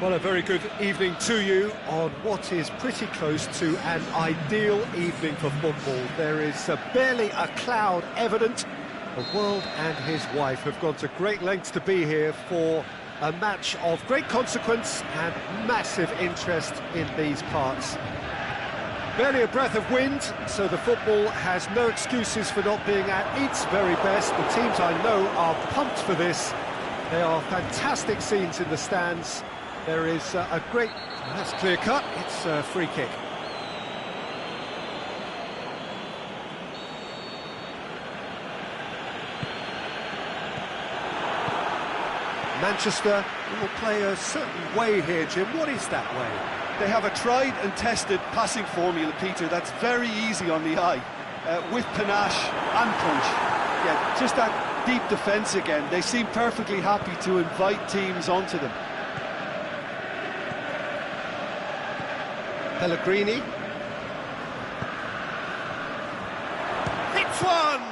Well, a very good evening to you on what is pretty close to an ideal evening for football. There is barely a cloud evident. The world and his wife have gone to great lengths to be here for a match of great consequence and massive interest in these parts. Barely a breath of wind, so the football has no excuses for not being at its very best. The teams I know are pumped for this. There are fantastic scenes in the stands. There is a great... That's clear cut, it's a free kick. Manchester will play a certain way here, Jim. What is that way? They have a tried and tested passing formula, Peter, that's very easy on the eye, with panache and punch. Yeah, just that deep defence again. They seem perfectly happy to invite teams onto them. Pellegrini. Hits one!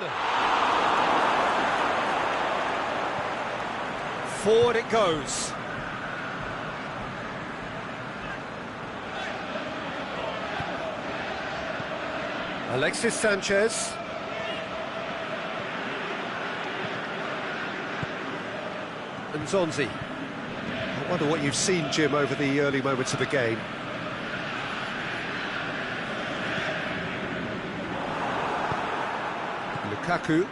Forward it goes. Alexis Sanchez. And Zonzi. I wonder what you've seen, Jim, over the early moments of the game. Lukaku.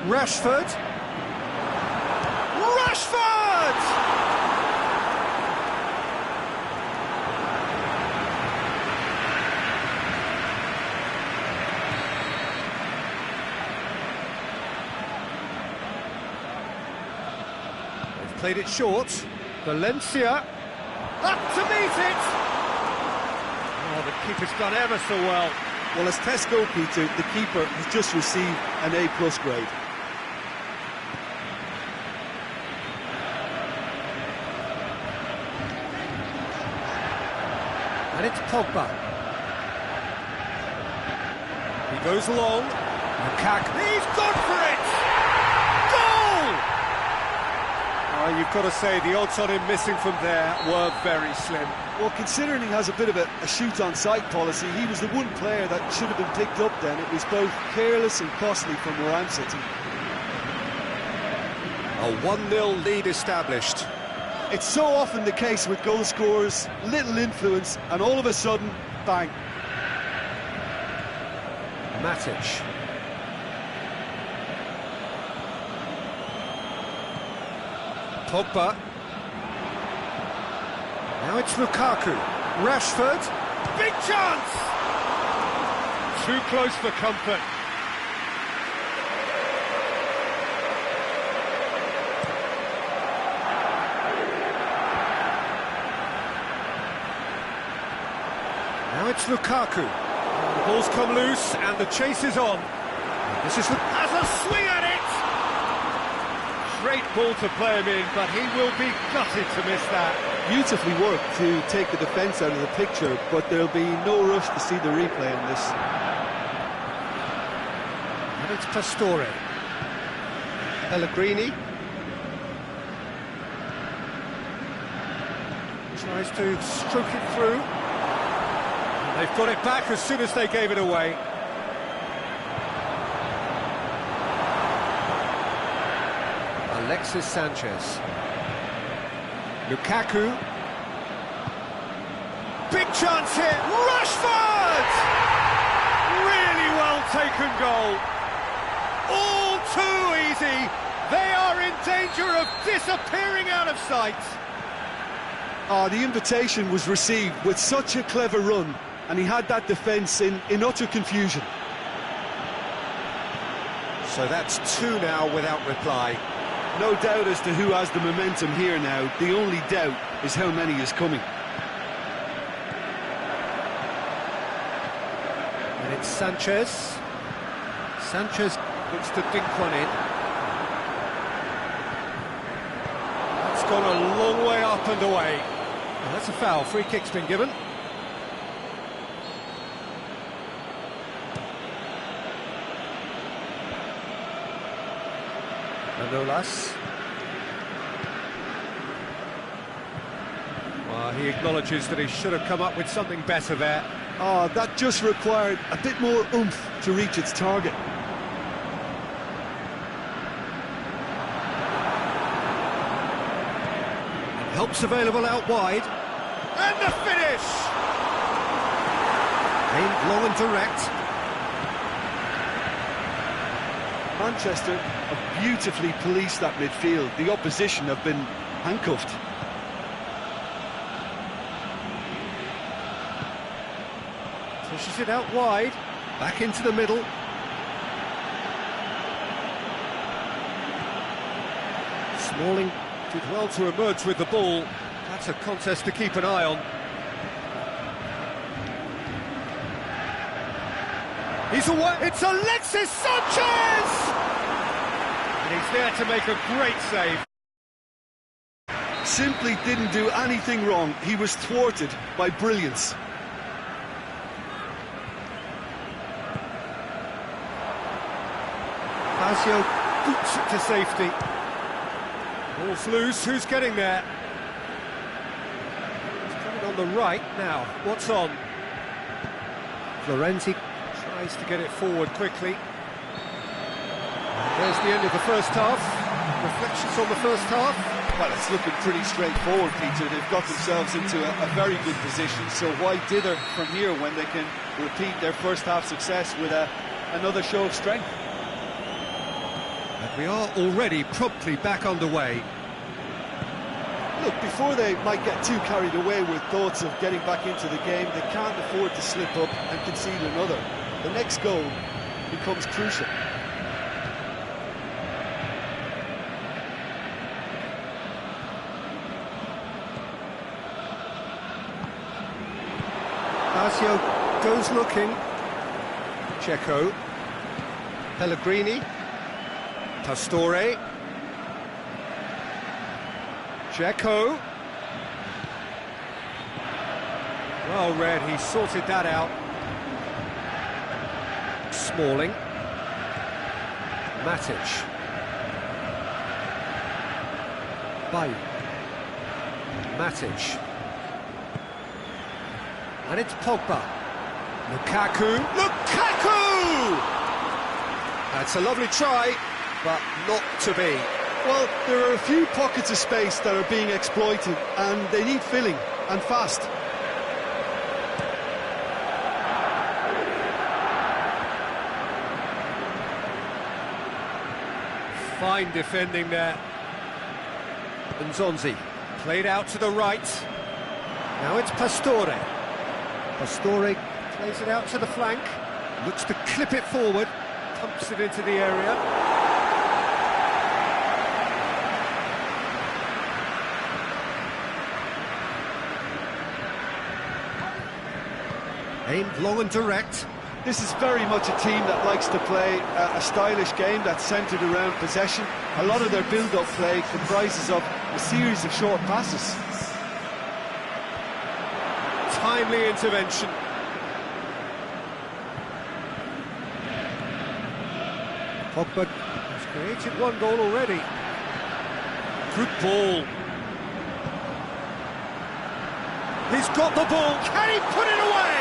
Rashford. Rashford! They've played it short. Valencia. Up to meet it! Oh, the keeper's done ever so well. Well, as tests go, Peter, the keeper has just received an A+ grade. And it's Pogba. He goes long. Lukaku. He's gone for it! Goal! You've got to say, the odds on him missing from there were very slim. Well, considering he has a bit of a shoot-on-sight policy, he was the one player that should have been picked up then. It was both careless and costly from where I'm sitting. A 1-0 lead established. It's so often the case with goal scorers, little influence, and all of a sudden, bang. Matic. Pogba. Now it's Lukaku. Rashford. Big chance! Too close for comfort. Now it's Lukaku. The ball's come loose and the chase is on. This is has a swing at it! Great ball to play him in, but he will be gutted to miss that. Beautifully worked to take the defence out of the picture, but there'll be no rush to see the replay on this. And it's Pastore. Pellegrini. Tries to stroke it through. They've got it back as soon as they gave it away. Alexis Sanchez. Lukaku. Big chance here. Rashford! Really well taken goal. All too easy. They are in danger of disappearing out of sight. The invitation was received with such a clever run, and he had that defence in utter confusion. So that's 2 now without reply. No doubt as to who has the momentum here now. The only doubt is how many is coming. And it's Sanchez. Sanchez looks to dink one in. That's gone a long way up and away. Well, that's a foul. Free kick's been given. Manolas. He acknowledges that he should have come up with something better there. Oh, that just required a bit more oomph to reach its target. Help's available out wide. And the finish! Aimed long and direct. Manchester have beautifully policed that midfield. The opposition have been handcuffed. Pushes it out wide. Back into the middle. Smalling did well to emerge with the ball. That's a contest to keep an eye on. He's away. It's Alexis Sanchez! And he's there to make a great save. Simply didn't do anything wrong. He was thwarted by brilliance. Lazio boots it to safety. Ball's loose, who's getting there? He's coming on the right now. What's on? Florenzi tries to get it forward quickly. There's the end of the first half. Reflections on the first half? Well, it's looking pretty straightforward, Peter. They've got themselves into a very good position, so why dither from here when they can repeat their first half success with another show of strength? And we are already promptly back underway. Look, before they might get too carried away with thoughts of getting back into the game, they can't afford to slip up and concede another. The next goal becomes crucial. Lazio goes looking. Checo. Pellegrini. Pastore. Checo. Well read, he sorted that out. Smalling. Matic. Bayu. Matic. And it's Pogba. Lukaku. Lukaku! That's a lovely try, but not to be. Well, there are a few pockets of space that are being exploited, and they need filling, and fast. Fine defending there. Nzonzi played out to the right. Now it's Pastore. Pastore plays it out to the flank. Looks to clip it forward. Pumps it into the area. Aimed long and direct. This is very much a team that likes to play a stylish game that's centred around possession. A lot of their build-up play comprises of a series of short passes. Timely intervention. Pogba has created one goal already. Good ball. He's got the ball. Can he put it away?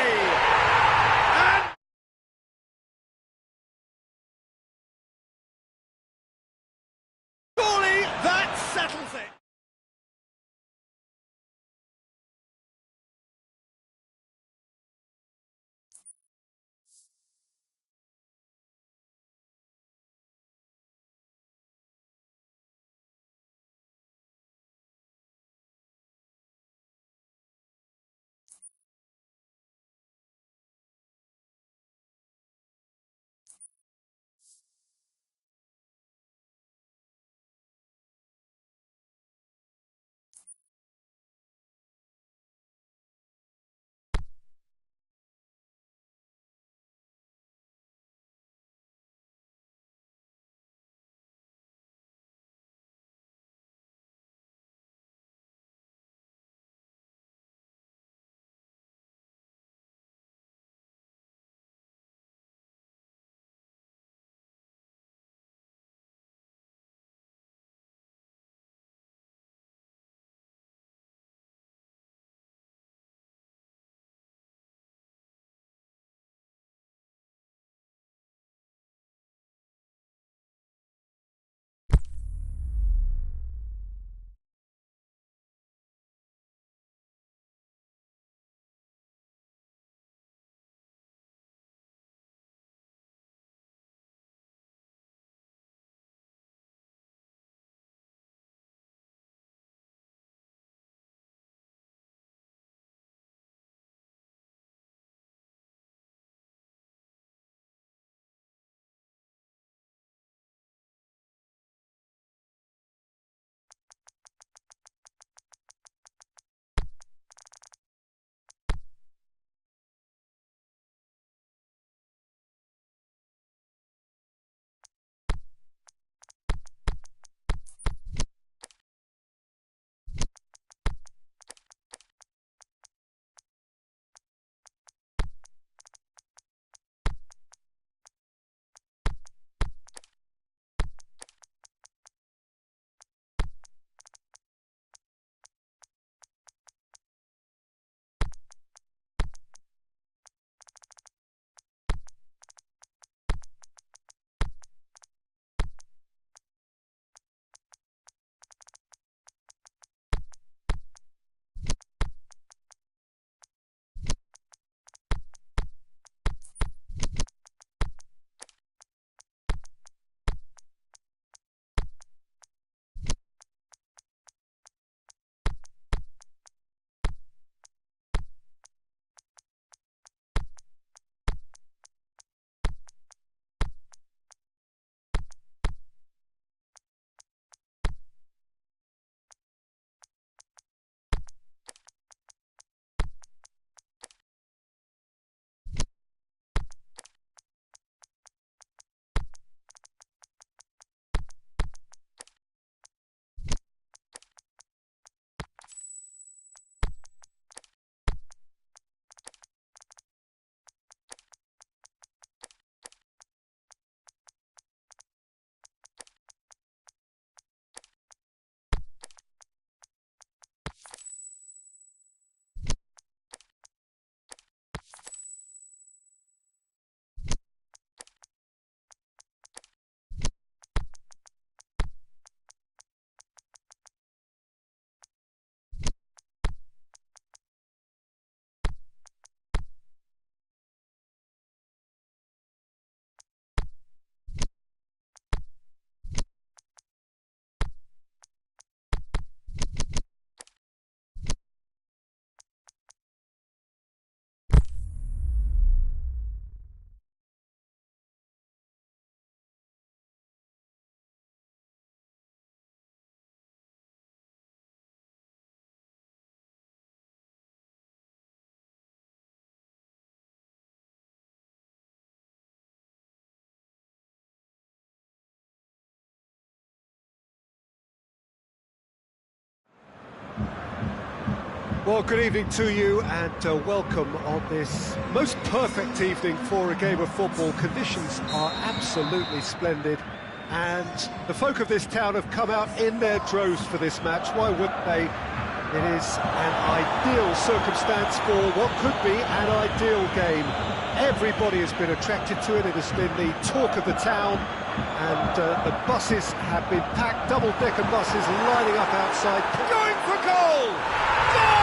Well, good evening to you and welcome on this most perfect evening for a game of football. Conditions are absolutely splendid and the folk of this town have come out in their droves for this match. Why wouldn't they? It is an ideal circumstance for what could be an ideal game. Everybody has been attracted to it. It has been the talk of the town, and the buses have been packed, double-decker buses lining up outside, going for goal! Goal!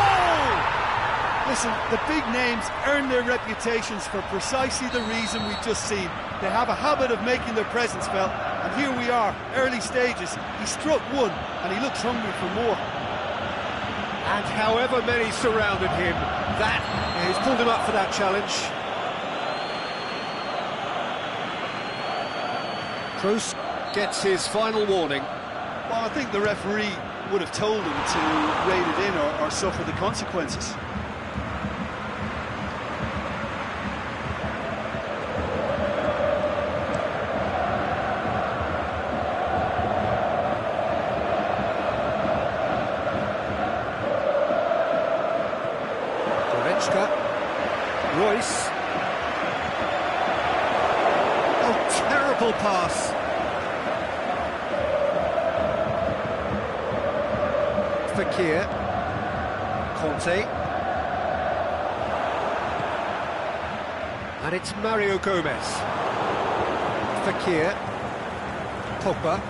Listen, the big names earn their reputations for precisely the reason we've just seen. They have a habit of making their presence felt, and here we are, early stages. He struck one, and he looks hungry for more. And however many surrounded him, he's pulled him up for that challenge. Kroos gets his final warning. Well, I think the referee would have told him to rein it in or suffer the consequences. Royce. Oh, terrible pass. Fekir. Conte. And it's Mario Gomez. Fekir. Pogba.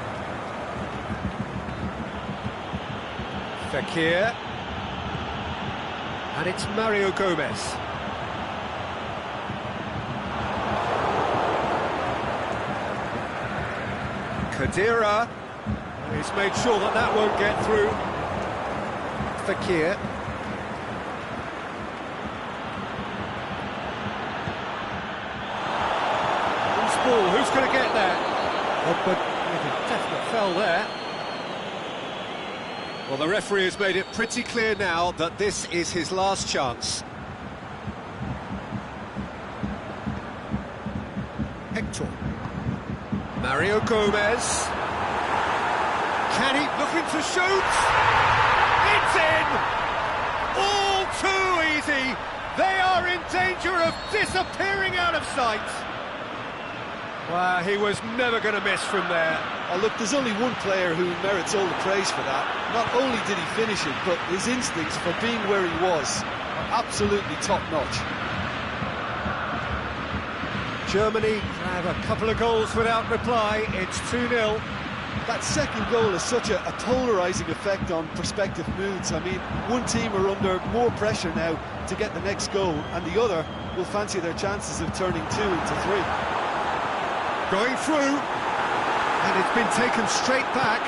Fekir. And it's Mario Gomez. Khedira, he's made sure that won't get through. Fekir. Who's ball? Who's going to get there? Oh, but a definite foul there. Well, the referee has made it pretty clear now that this is his last chance. Hector. Mario Gomez. Can he looking to shoot? It's in! All too easy. They are in danger of disappearing out of sight. Well, he was never going to miss from there. Oh, look, there's only one player who merits all the praise for that. Not only did he finish it, but his instincts for being where he was are absolutely top-notch. Germany have a couple of goals without reply. It's 2-0. That second goal has such a polarising effect on prospective moods. I mean, one team are under more pressure now to get the next goal, and the other will fancy their chances of turning 2 into 3. Going through, and it's been taken straight back.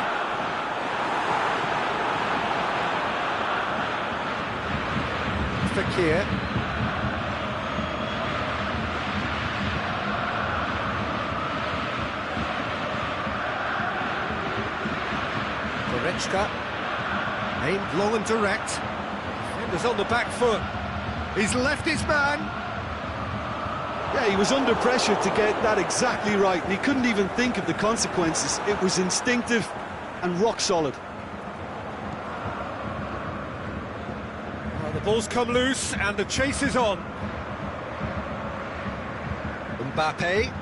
Fekir. Goretzka, aimed long and direct. Defender's on the back foot. He's left his man. Yeah, he was under pressure to get that exactly right, and he couldn't even think of the consequences. It was instinctive and rock solid. Well, the ball's come loose and the chase is on. Mbappe.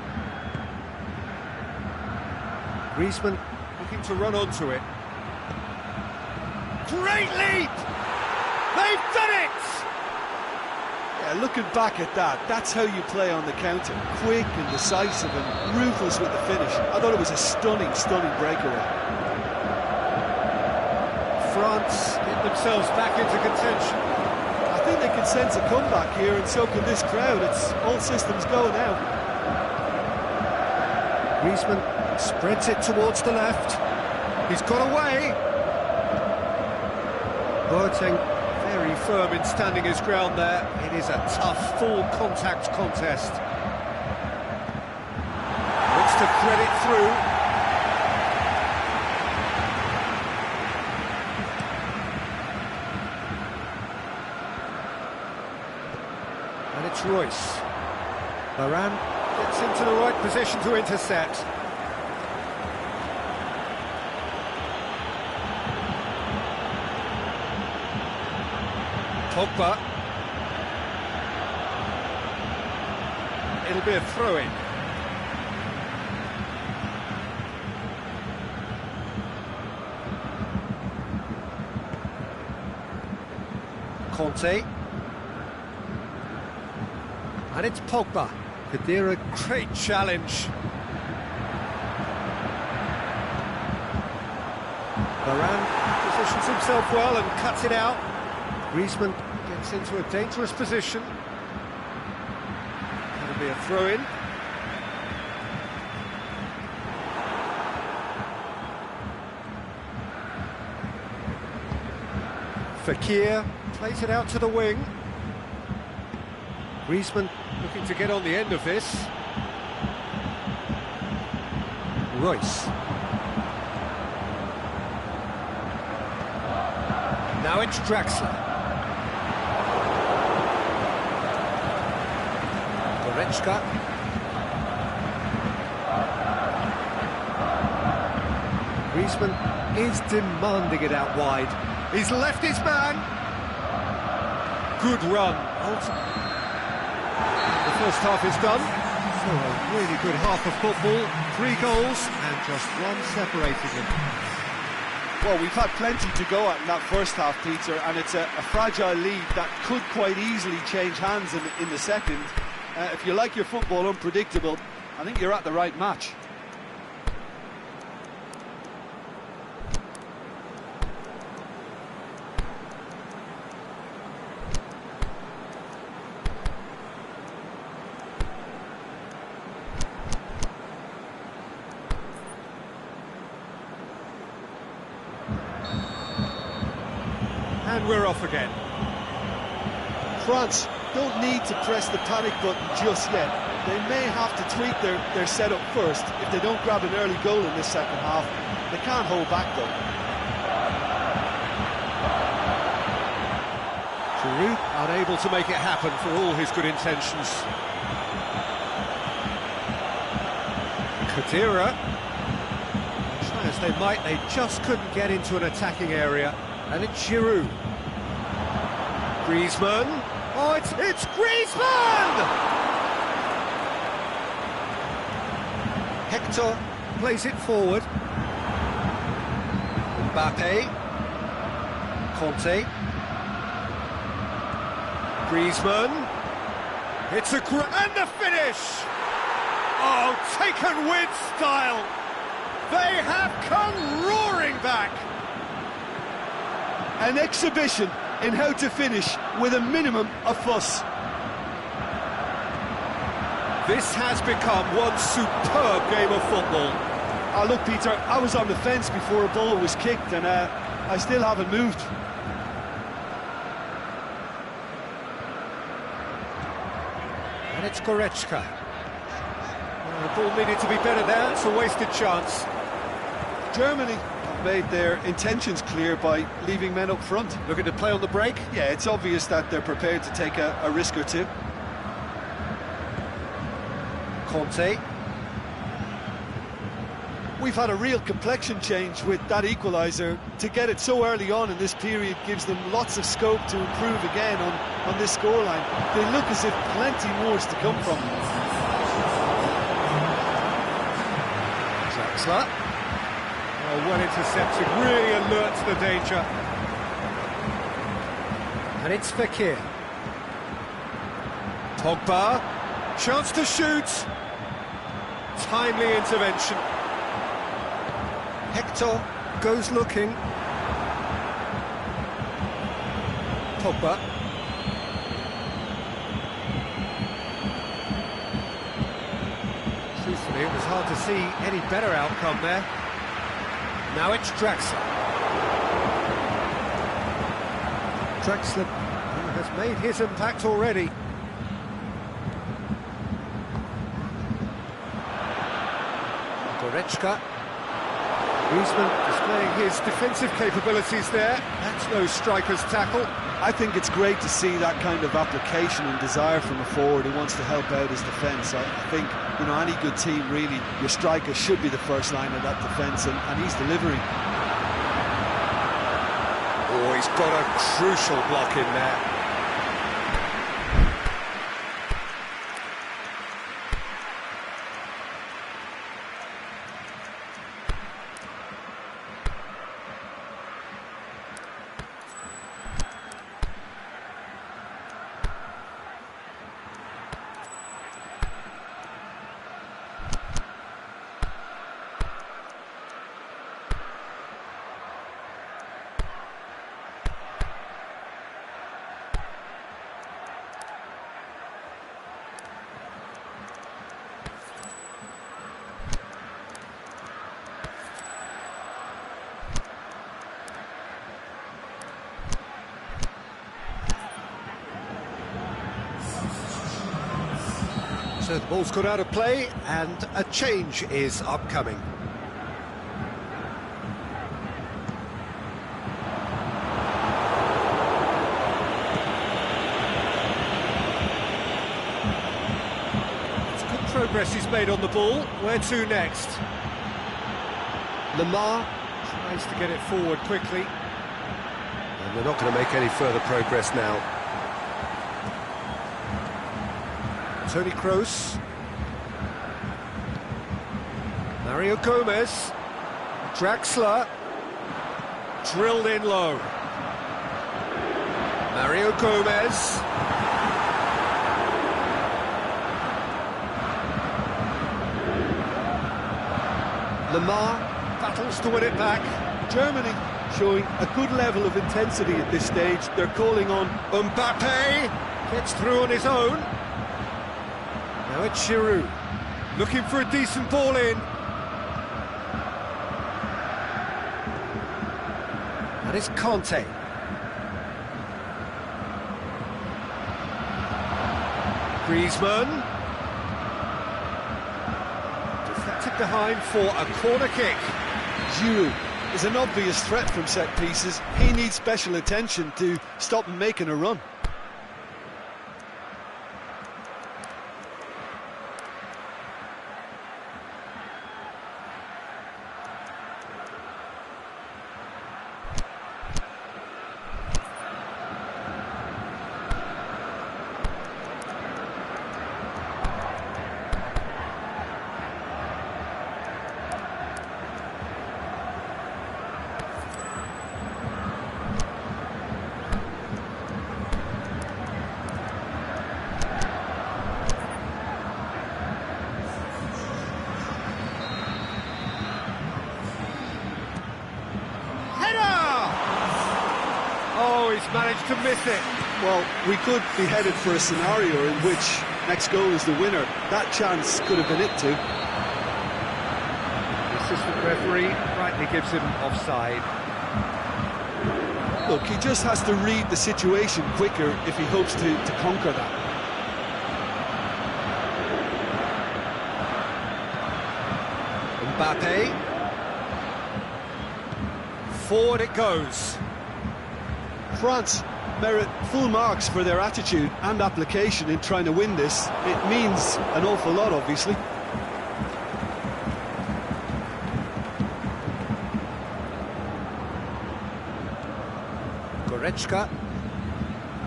Griezmann looking to run onto it. Great leap! They've done it! Yeah, looking back at that, that's how you play on the counter. Quick and decisive and ruthless with the finish. I thought it was a stunning, stunning breakaway. France get themselves back into contention. I think they can sense a comeback here, and so can this crowd. It's all systems go now. Griezmann spreads it towards the left. He's got away. Boateng very firm in standing his ground there. It is a tough, full-contact contest. Looks to thread it through. And it's Royce. Varane gets into the right position to intercept. Pogba. It'll be a throw-in. Conte. And it's Pogba. Khedira, great challenge. Varane positions himself well and cuts it out. Griezmann gets into a dangerous position. That'll be a throw-in. Fekir plays it out to the wing. Griezmann looking to get on the end of this. Royce. Now it's Draxler. Goretzka. Griezmann is demanding it out wide. He's left his man. Good run. The first half is done. So a really good half of football. 3 goals and just one separating them. Well, we've had plenty to go at in that first half, Peter, and it's a fragile lead that could quite easily change hands in the second. If you like your football unpredictable, I think you're at the right match. And we're off again. France don't need to press the panic button just yet. They may have to tweak their setup first if they don't grab an early goal in this second half. They can't hold back though. Giroud unable to make it happen for all his good intentions. Khedira, try as they might, they just couldn't get into an attacking area. And it's Giroud. Griezmann. Oh, it's Griezmann! Hector plays it forward. Mbappe. Conte. Griezmann. It's and the finish! Oh, taken with style. They have come roaring back. An exhibition in how to finish with a minimum of fuss. This has become one superb game of football. Oh, look, Peter, I was on the fence before a ball was kicked, and I still haven't moved. And it's Goretzka. The ball needed to be better there, it's a wasted chance. Germany have made their intentions clear by leaving men up front. Looking to play on the break? Yeah, it's obvious that they're prepared to take a risk or two. Conte. We've had a real complexion change with that equaliser. To get it so early on in this period gives them lots of scope to improve again on this scoreline. They look as if plenty more is to come from them. Draxler. Oh, well intercepted, really alert to the danger. And it's Fekir. Pogba, chance to shoot. Timely intervention. Hector goes looking. Pogba. Truthfully, it was hard to see any better outcome there. Now it's Draxler. Draxler has made his impact already. Goretzka. Griezmann displaying his defensive capabilities there. That's no striker's tackle. I think it's great to see that kind of application and desire from a forward who wants to help out his defence. I think, you know, any good team, really, your striker should be the first line of that defence, and he's delivering. Oh, he's got a crucial block in there. So the ball's got out of play and a change is upcoming. It's good progress he's made on the ball. Where to next? Lamar tries to get it forward quickly. And they're not going to make any further progress now. Tony Kroos. Mario Gomez. Draxler. Drilled in low. Mario Gomez. Lamar battles to win it back. Germany showing a good level of intensity at this stage. They're calling on Mbappe. Gets through on his own. Now it's Giroud, looking for a decent ball in. That is Conte. Griezmann. Deflected behind for a corner kick. Giroud is an obvious threat from set pieces. He needs special attention to stop him making a run. Oh, he's managed to miss it. Well, we could be headed for a scenario in which next goal is the winner. That chance could have been it too. The assistant referee rightly gives him offside. Look, he just has to read the situation quicker if he hopes to conquer that. Mbappe. Forward it goes. France merit full marks for their attitude and application in trying to win this. It means an awful lot, obviously. Goretzka.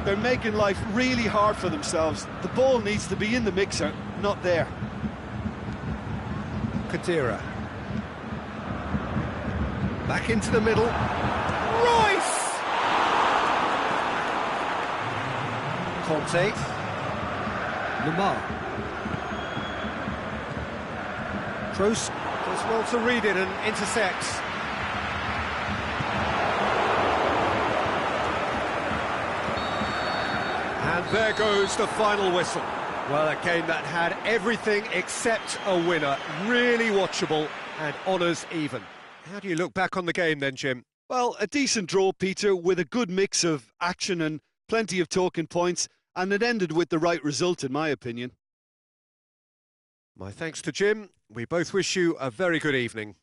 They're making life really hard for themselves. The ball needs to be in the mixer, not there. Kadira. Back into the middle. Royce! Conte. Lamar. Kroos does well to read it and intercepts. And there goes the final whistle. Well, a game that had everything except a winner. Really watchable and honours even. How do you look back on the game then, Jim? Well, a decent draw, Peter, with a good mix of action and plenty of talking points, and it ended with the right result, in my opinion. My thanks to Jim. We both wish you a very good evening.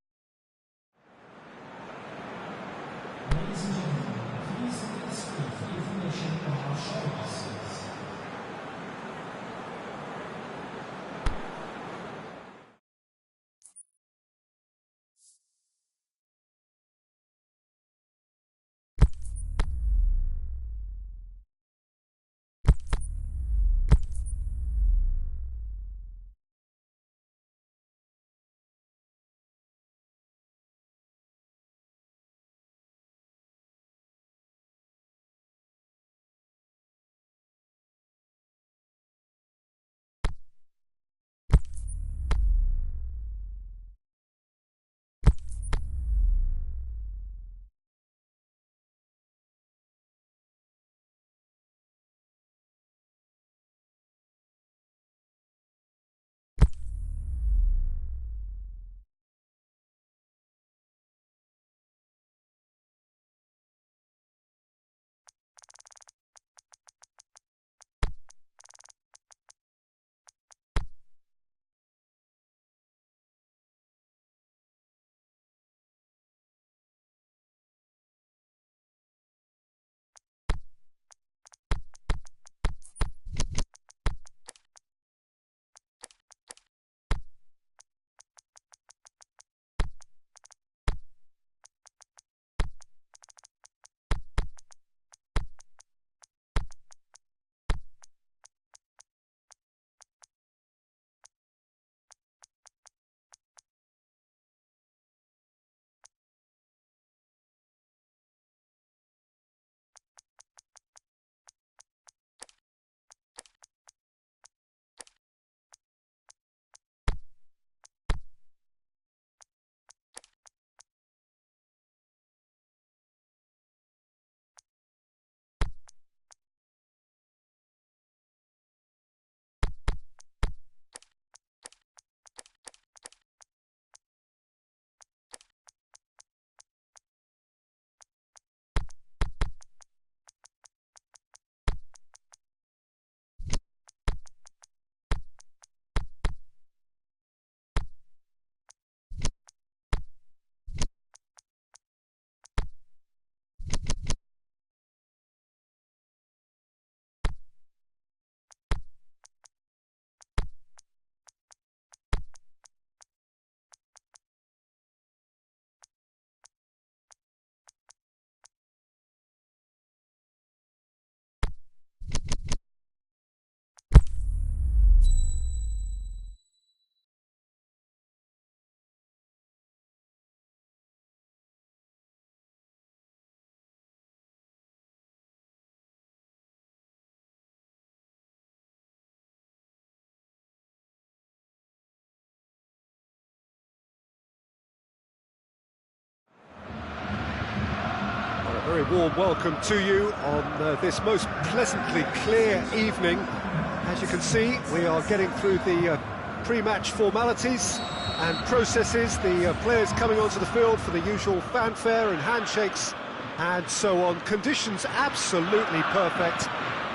Very warm welcome to you on this most pleasantly clear evening. As you can see, we are getting through the pre-match formalities and processes, the players coming onto the field for the usual fanfare and handshakes and so on. Conditions absolutely perfect.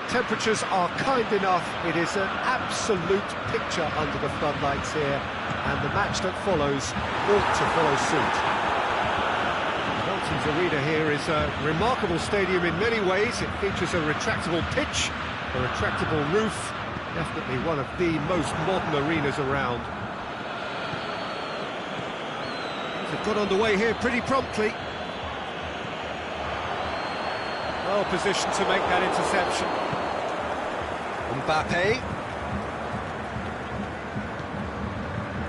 Temperatures are kind enough. It is an absolute picture under the floodlights here, and the match that follows ought to follow suit. Bolton's Arena here is a remarkable stadium in many ways. It features a retractable pitch, a retractable roof, definitely one of the most modern arenas around. They've got underway here pretty promptly. Well positioned to make that interception. Mbappe.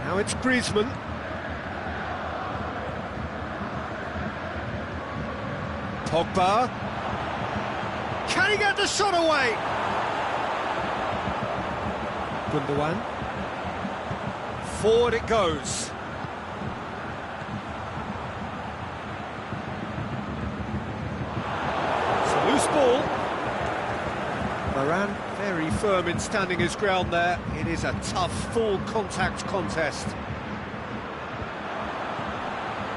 Now it's Griezmann. Pogba. Can he get the shot away? Gundogan. Forward it goes. It's a loose ball. Varane very firm in standing his ground there. It is a tough, full contact contest.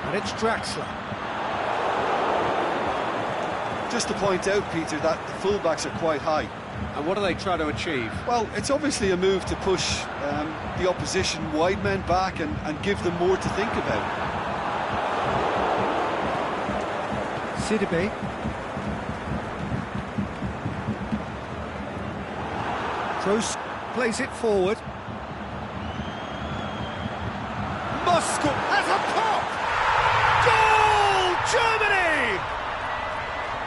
And it's Draxler. Just to point out, Peter, that the fullbacks are quite high. And what are they trying to achieve? Well, it's obviously a move to push the opposition wide men back and give them more to think about. Sidibe. Kroos plays it forward. Moscow has a pop! Goal! Germany!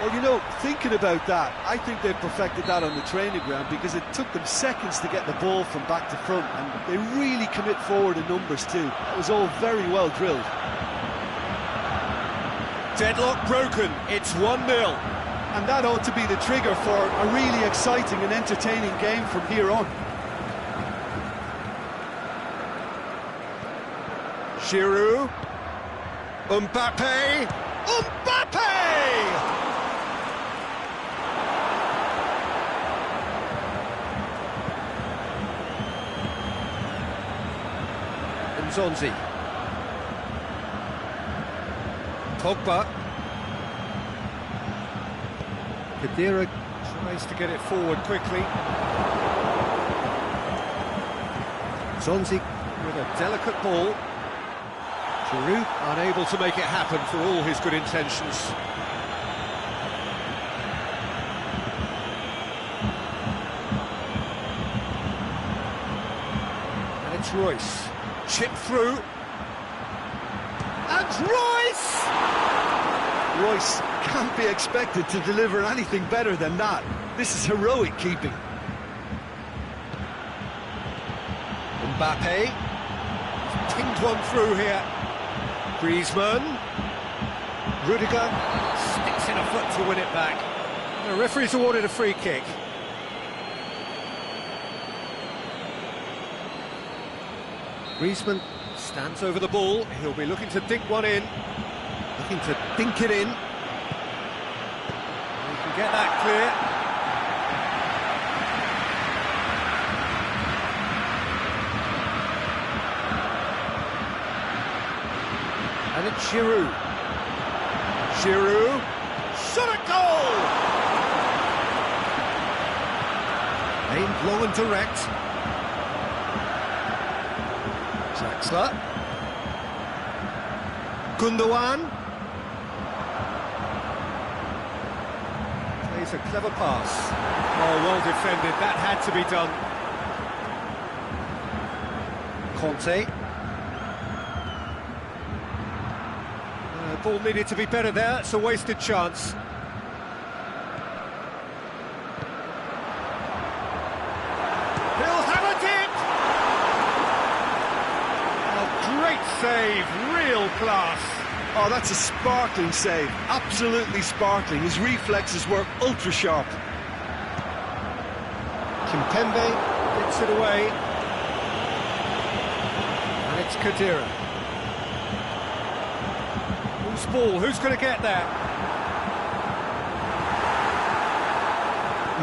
Well, you know, thinking about that, I think they've perfected that on the training ground because it took them seconds to get the ball from back to front, and they really commit forward in numbers too. That was all very well drilled. Deadlock broken, it's 1-0. And that ought to be the trigger for a really exciting and entertaining game from here on. Giroud. Mbappe. Mbappe! Zonzi. Pogba. Khedira tries to get it forward quickly. Zonzi with a delicate ball. Giroud unable to make it happen for all his good intentions. And it's Royce. Chip through. And Royce! Royce can't be expected to deliver anything better than that. This is heroic keeping. Mbappe. He's pinged one through here. Griezmann. Rudiger sticks in a foot to win it back. The referee's awarded a free kick. Griezmann stands over the ball. He'll be looking to dink one in. Looking to dink it in. He can get that clear. And it's Giroud. Giroud. Shot at goal! Aimed long and direct. Draxler. Gundogan. Plays a clever pass. Oh, well defended. That had to be done. Conte. Ball needed to be better there. It's a wasted chance. He'll have it! Great save, real class. Oh, that's a sparkling save, absolutely sparkling. His reflexes were ultra sharp. Kimpembe gets it away. And it's Khedira. Who's ball? Who's going to get there?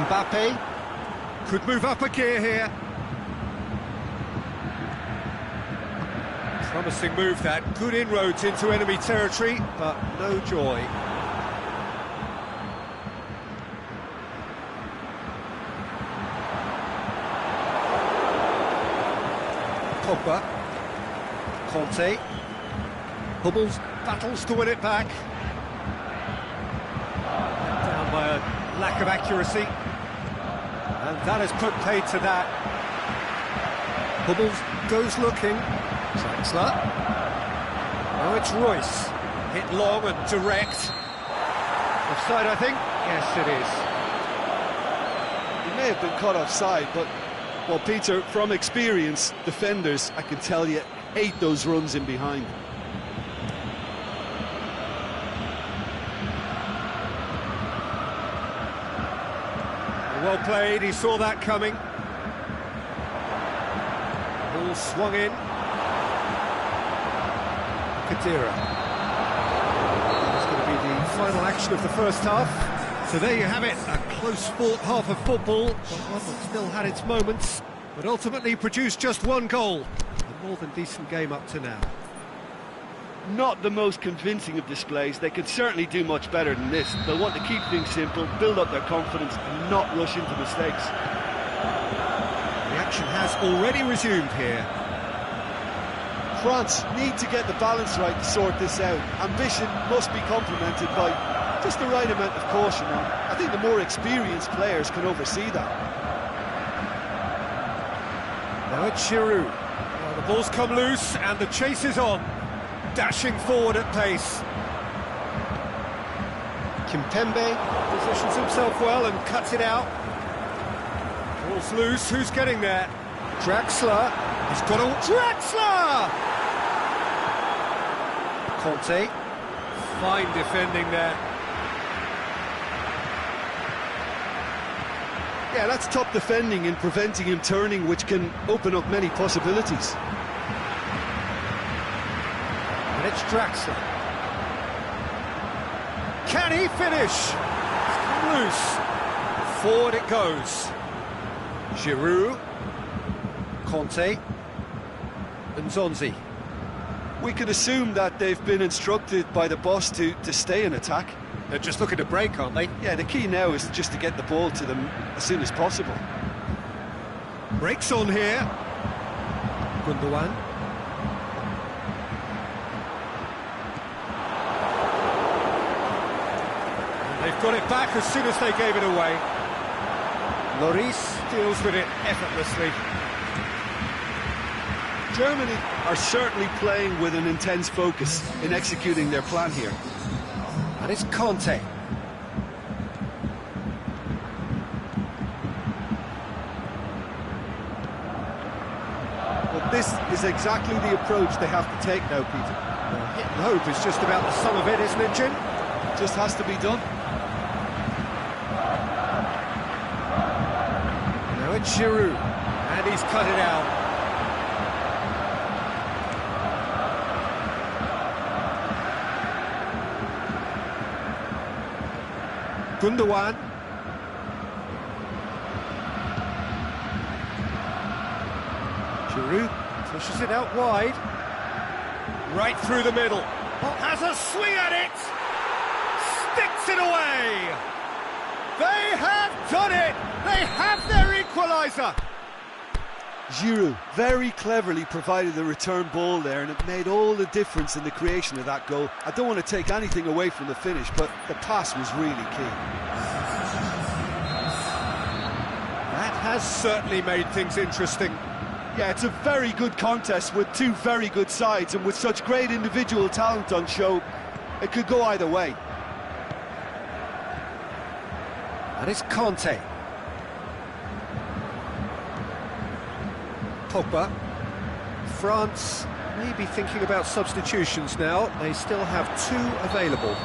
Mbappe could move up a gear here. Promising move that, good inroads into enemy territory, but no joy. Pogba, Conte, Hummels battles to win it back. Down by a lack of accuracy, and that has put paid to that. Hummels goes looking. Draxler. Now it's Royce. Hit long and direct. Offside, I think? Yes, it is. He may have been caught offside, but, well, Peter, from experience, defenders, I can tell you, hate those runs in behind. Well played, he saw that coming. Ball swung in. Kadira. That's going to be the final action of the first half. So there you have it, a close-fought half of football, but one that still had its moments, but ultimately produced just one goal. A more than decent game up to now. Not the most convincing of displays. They could certainly do much better than this. They'll want to keep things simple, build up their confidence, and not rush into mistakes. The action has already resumed here. France need to get the balance right to sort this out. Ambition must be complemented by just the right amount of caution, and I think the more experienced players can oversee that. Now it's Giroud. Well, the ball's come loose and the chase is on. Dashing forward at pace. Kimpembe positions himself well and cuts it out. Ball's loose, who's getting there? Draxler. He's got a... Draxler! Conte. Fine defending there. Yeah, that's top defending and preventing him turning, which can open up many possibilities. And it's Draxler. Can he finish? It's come loose. Forward it goes. Giroud. Conte. And Zonzi. We could assume that they've been instructed by the boss to stay in attack. They're just looking to break, aren't they? Yeah, the key now is just to get the ball to them as soon as possible. Breaks on here. Gundogan. And they've got it back as soon as they gave it away. Lloris deals with it effortlessly. Germany are certainly playing with an intense focus in executing their plan here. And it's Conte. Well, this is exactly the approach they have to take now, Peter. Well, hit and hope is just about the sum of it, isn't it, Jim? It just has to be done. Now it's Giroud. And he's cut it out. Gundogan. Giroud pushes it out wide. Right through the middle. Has a swing at it. Sticks it away. They have done it. They have their equaliser. Giroud very cleverly provided the return ball there, and it made all the difference in the creation of that goal. I don't want to take anything away from the finish, but the pass was really key. That has certainly made things interesting. Yeah, it's a very good contest with two very good sides, and with such great individual talent on show, it could go either way. And it's Conte. Pogba. France may be thinking about substitutions now. They still have two available.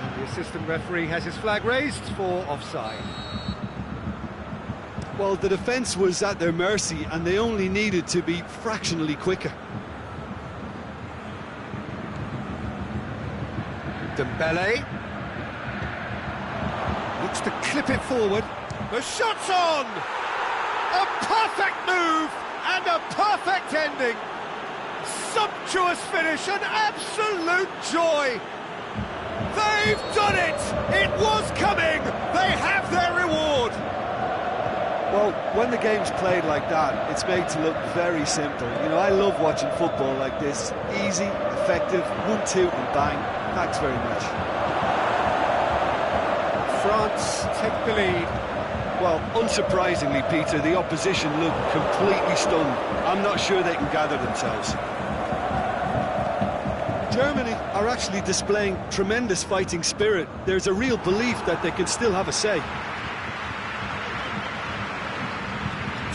And the assistant referee has his flag raised for offside. Well, the defence was at their mercy, and they only needed to be fractionally quicker. Dembele. looks to clip it forward. The shot's on! A perfect move and a perfect ending. Sumptuous finish, an absolute joy. They've done it! It was coming! They have their reward! Well, when the game's played like that, it's made to look very simple. You know, I love watching football like this. Easy, effective, 1-2 and bang. Thanks very much. France take the lead. Well, unsurprisingly, Peter, the opposition look completely stunned. I'm not sure they can gather themselves. Germany are actually displaying tremendous fighting spirit. There's a real belief that they can still have a say.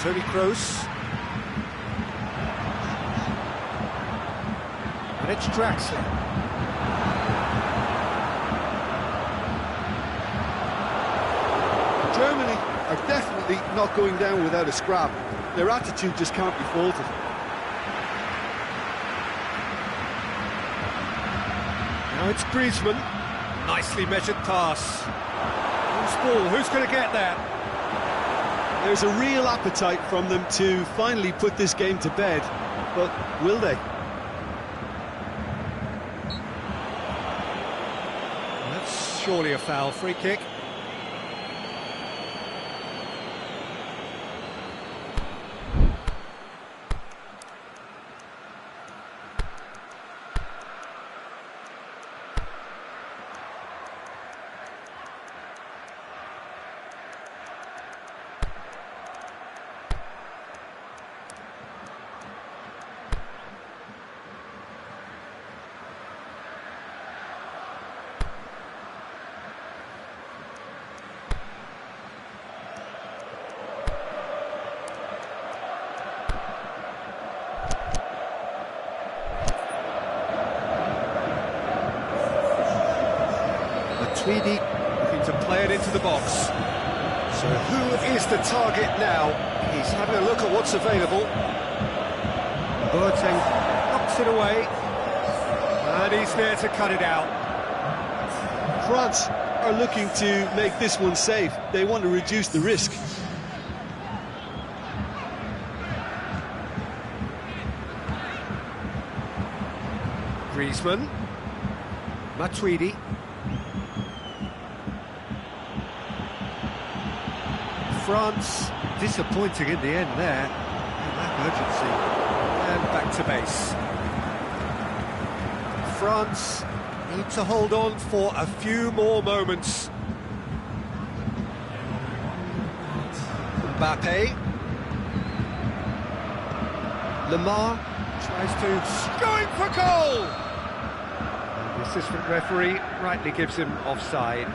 Toni Kroos. And it's Draxler. Germany are definitely not going down without a scrap. Their attitude just can't be faulted. Now it's Griezmann. Nicely measured pass. Who's ball? Who's going to get that? There's a real appetite from them to finally put this game to bed, but will they? That's surely a foul. Free kick. Tweedy looking to play it into the box. So who is the target now? He's having a look at what's available. Boateng knocks it away. And he's there to cut it out. France are looking to make this one safe. They want to reduce the risk. Griezmann. Matuidi. France disappointing in the end there. Lack urgency. And back to base. France need to hold on for a few more moments. Mbappe. Lamar tries to... going for goal! And the assistant referee rightly gives him offside.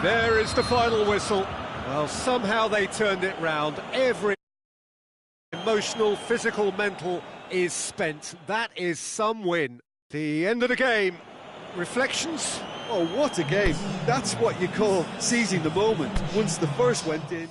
There is the final whistle. Well, somehow they turned it round. Every emotional, physical, mental is spent. That is some win. The end of the game. Reflections? Oh, what a game. That's what you call seizing the moment. Once the first went in...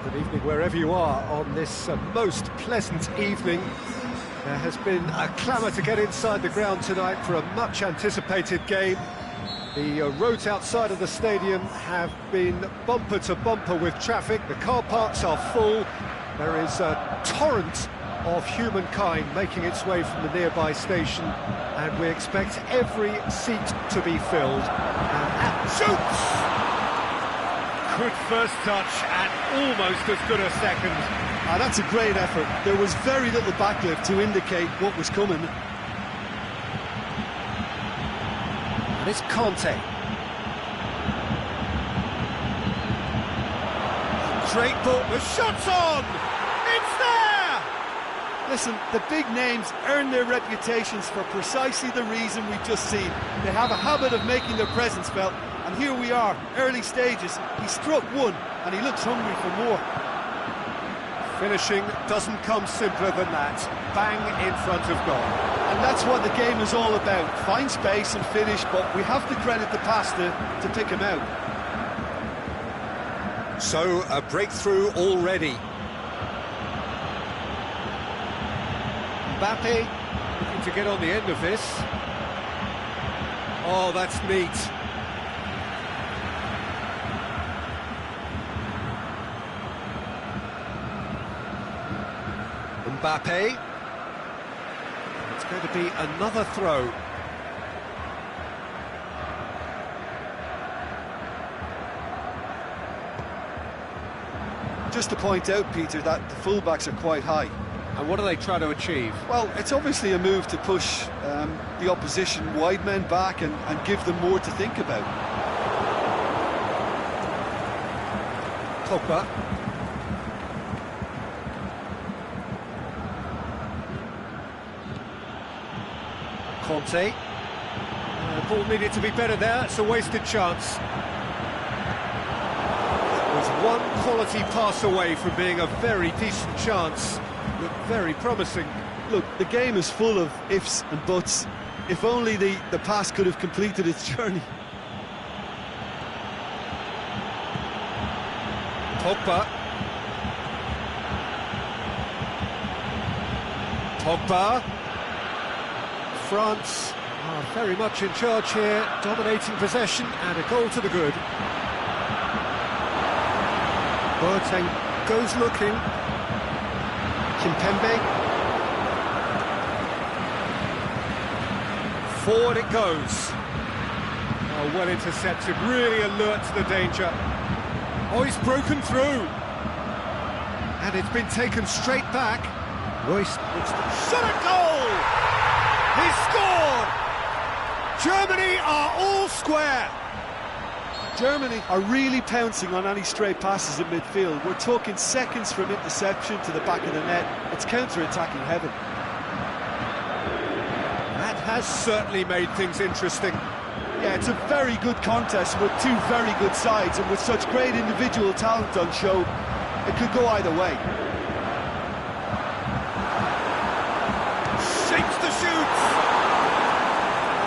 Good evening wherever you are on this most pleasant evening. There has been a clamour to get inside the ground tonight for a much anticipated game. The roads outside of the stadium have been bumper to bumper with traffic. The car parks are full. There is a torrent of humankind making its way from the nearby station, and we expect every seat to be filled. Shoots! Good first touch and almost as good a second. That's a great effort. There was very little backlift to indicate what was coming. And it's Conte. Great ball, the shot's on! It's there! Listen, the big names earn their reputations for precisely the reason we've just seen. They have a habit of making their presence felt, and here we are, early stages. He struck one, and he looks hungry for more. Finishing doesn't come simpler than that. Bang in front of goal. And that's what the game is all about. Find space and finish, but we have to credit the passer to pick him out. So, a breakthrough already. Mbappe looking to get on the end of this. Oh, that's neat. Mbappe. It's going to be another throw. Just to point out, Peter, that the fullbacks are quite high. And what do they try to achieve? Well, it's obviously a move to push the opposition wide men back and give them more to think about. Pogba. Conte. The ball needed to be better there. It's a wasted chance. It was one quality pass away from being a very decent chance. Looked very promising. Look, the game is full of ifs and buts. If only the pass could have completed its journey. Pogba. Pogba. France are very much in charge here, dominating possession and a goal to the good. Boateng goes looking. Kimpembe. Forward it goes. Oh, well intercepted, really alert to the danger. Oh, he's broken through. And it's been taken straight back. Royce looks to shot a goal! He scored! Germany are all square. Germany are really pouncing on any stray passes in midfield. We're talking seconds from interception to the back of the net. It's counter-attacking heaven. That has certainly made things interesting. Yeah, it's a very good contest with two very good sides, and with such great individual talent on show, it could go either way. Shapes the shoots!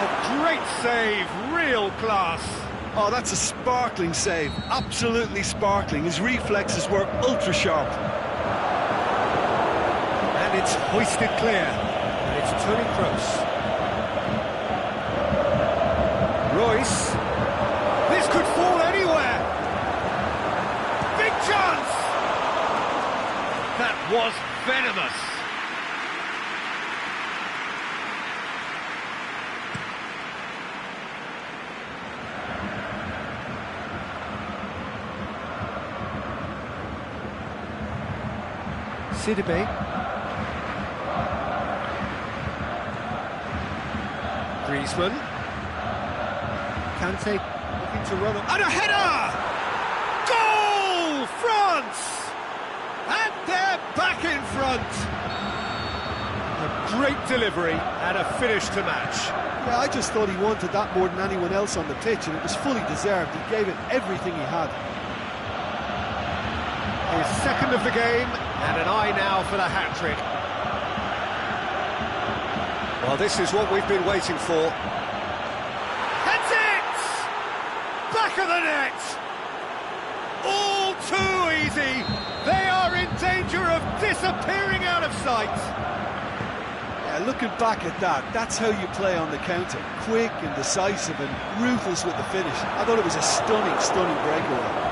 A great save, real class. Oh, that's a sparkling save, absolutely sparkling. His reflexes were ultra sharp. And it's hoisted clear, and it's Toni Kroos. Royce, this could fall anywhere. Big chance! That was venomous. Sidibe. Griezmann. Kante looking to run up. And a header! Goal! France! And they're back in front! A great delivery and a finish to match. Yeah, I just thought he wanted that more than anyone else on the pitch, and it was fully deserved. He gave it everything he had. His second of the game, and an eye now for the hat-trick. Well, this is what we've been waiting for. That's it! Back of the net! All too easy. They are in danger of disappearing out of sight. Yeah, looking back at that, that's how you play on the counter. Quick and decisive and ruthless with the finish. I thought it was a stunning, stunning breakaway.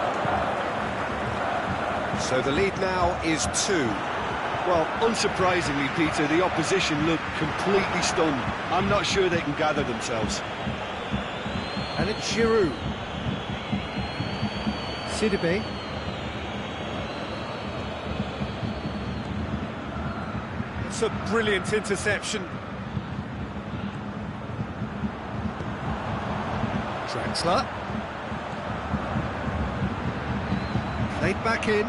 So the lead now is 2. Well, unsurprisingly, Peter, the opposition look completely stunned. I'm not sure they can gather themselves. And it's Giroud. Sidibe. It's a brilliant interception. Draxler. Played back in.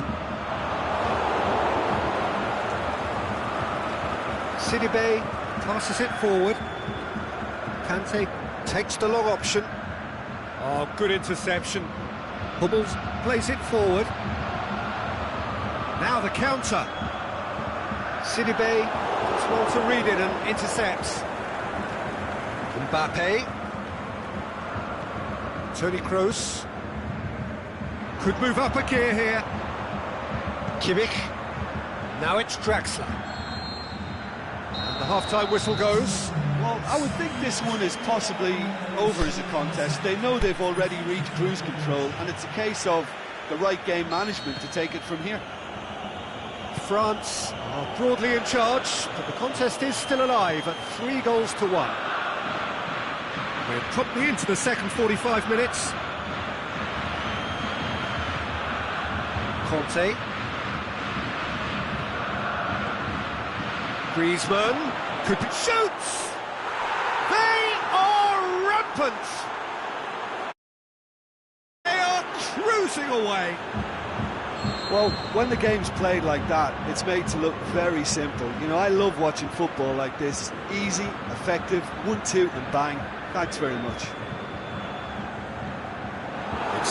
Sidibe passes it forward. Kante takes the long option. Oh, good interception. Hummels plays it forward. Now the counter. Sidibe does well to read it and intercepts. Mbappe. Toni Kroos. Could move up a gear here. Kimmich. Now it's Draxler. And the half-time whistle goes. Well, I would think this one is possibly over as a contest. They know they've already reached cruise control, and it's a case of the right game management to take it from here. France are broadly in charge, but the contest is still alive at 3-1. We're promptly into the second 45 minutes. Conte. Griezmann could be shoots! They are rampant! They are cruising away! Well, when the game's played like that, it's made to look very simple. You know, I love watching football like this. Easy, effective, 1-2 and bang. Thanks very much. And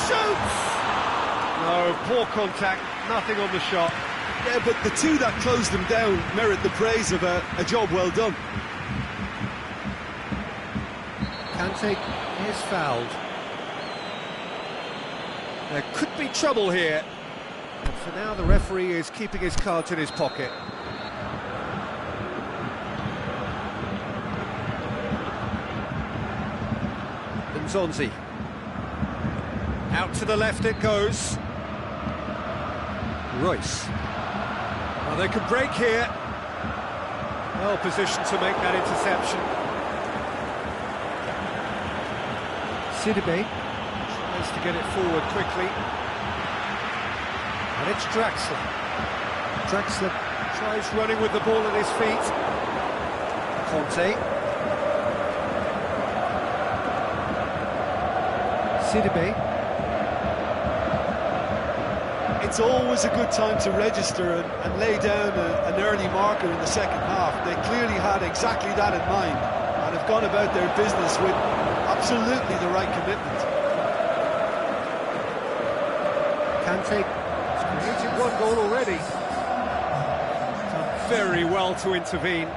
shoots! No, poor contact, nothing on the shot. Yeah, but the two that closed them down merit the praise of a job well done. Kante is fouled. There could be trouble here. But for now, the referee is keeping his cards in his pocket. Nzonzi. Out to the left it goes. Royce. Well, they could break here. Well positioned to make that interception. Sidibe tries to get it forward quickly. And it's Draxler. Draxler tries running with the ball at his feet. Conte. Sidibe. It's always a good time to register and lay down an early marker in the second half. They clearly had exactly that in mind and have gone about their business with absolutely the right commitment. Kante has created one goal already. Done very well to intervene.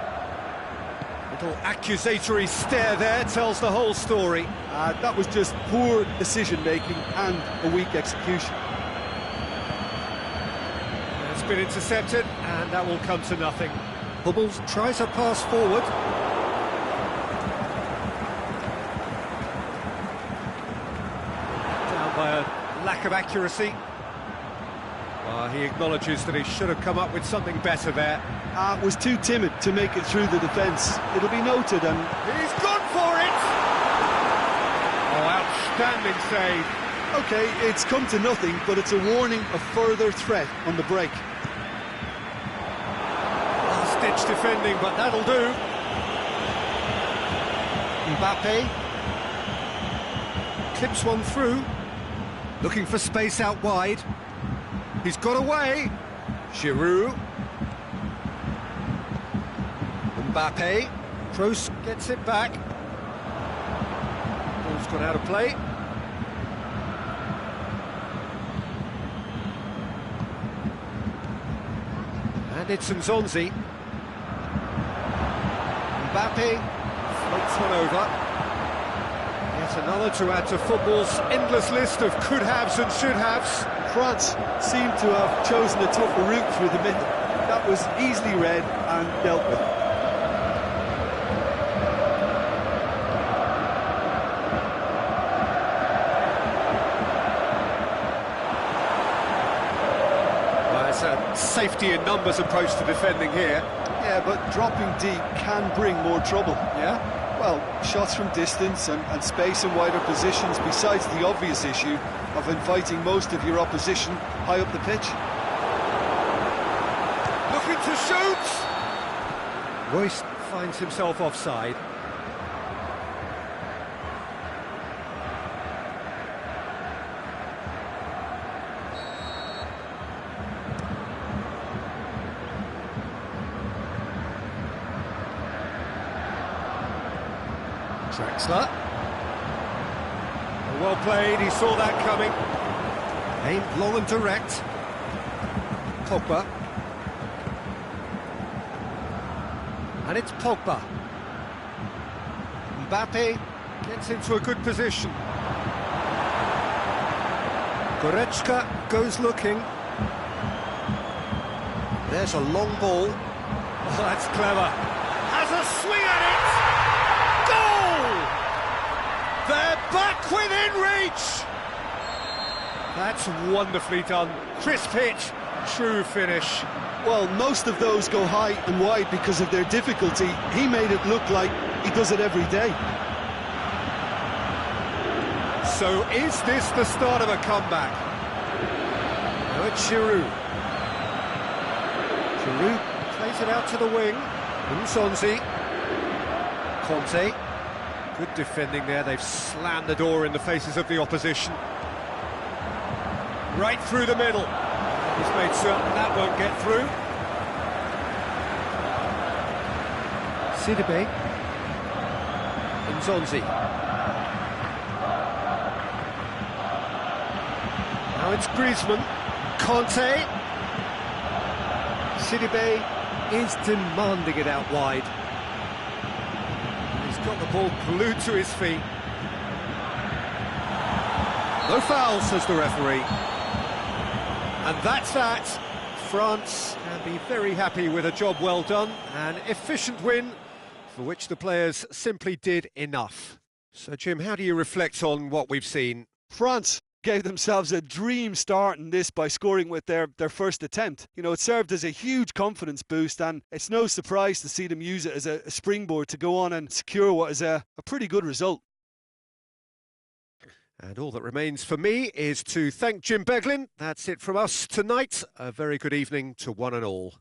Little accusatory stare there tells the whole story. That was just poor decision-making and a weak execution. It's been intercepted, and that will come to nothing. Hummels tries a pass forward. Down by a lack of accuracy. He acknowledges that he should have come up with something better there. Was too timid to make it through the defence. It'll be noted, and he's gone for it! Oh, outstanding save. OK, it's come to nothing, but it's a warning of further threat on the break. Last-ditch defending, but that'll do. Mbappe clips one through, looking for space out wide. He's got away. Giroud. Mbappe. Kroos gets it back. Ball's gone out of play. And it's Nzonzi. Mbappe floats one over. Yet another to add to football's endless list of could-haves and should-haves. France seem to have chosen a tougher route through the middle. That was easily read and dealt with. Well, it's a safety in numbers approach to defending here. Yeah, but dropping deep can bring more trouble. Yeah? Well, shots from distance and space in wider positions, besides the obvious issue of inviting most of your opposition high up the pitch. Looking to shoot! Royce finds himself offside. Draxler. Well played, he saw that coming. Aimed long and direct. Pogba. And it's Pogba. Mbappe gets into a good position. Goretzka goes looking. There's a long ball. Oh, that's clever. Has a swing at it! Goal! They're back within reach! That's wonderfully done. Crisp hit, true finish. Well, most of those go high and wide because of their difficulty. He made it look like he does it every day. So is this the start of a comeback? Now it's Giroud. Giroud plays it out to the wing. Nsonzi. Conte. Good defending there. They've slammed the door in the faces of the opposition. Right through the middle. He's made certain that won't get through. Sidibe. Nsonzi. Now it's Griezmann. Conte. Sidibe is demanding it out wide. He's got the ball glued to his feet. No foul, says the referee. And that's that. France can be very happy with a job well done. An efficient win for which the players simply did enough. So, Jim, how do you reflect on what we've seen? France gave themselves a dream start in this by scoring with their first attempt. You know, it served as a huge confidence boost, and it's no surprise to see them use it as a springboard to go on and secure what is a pretty good result. And all that remains for me is to thank Jim Beglin. That's it from us tonight. A very good evening to one and all.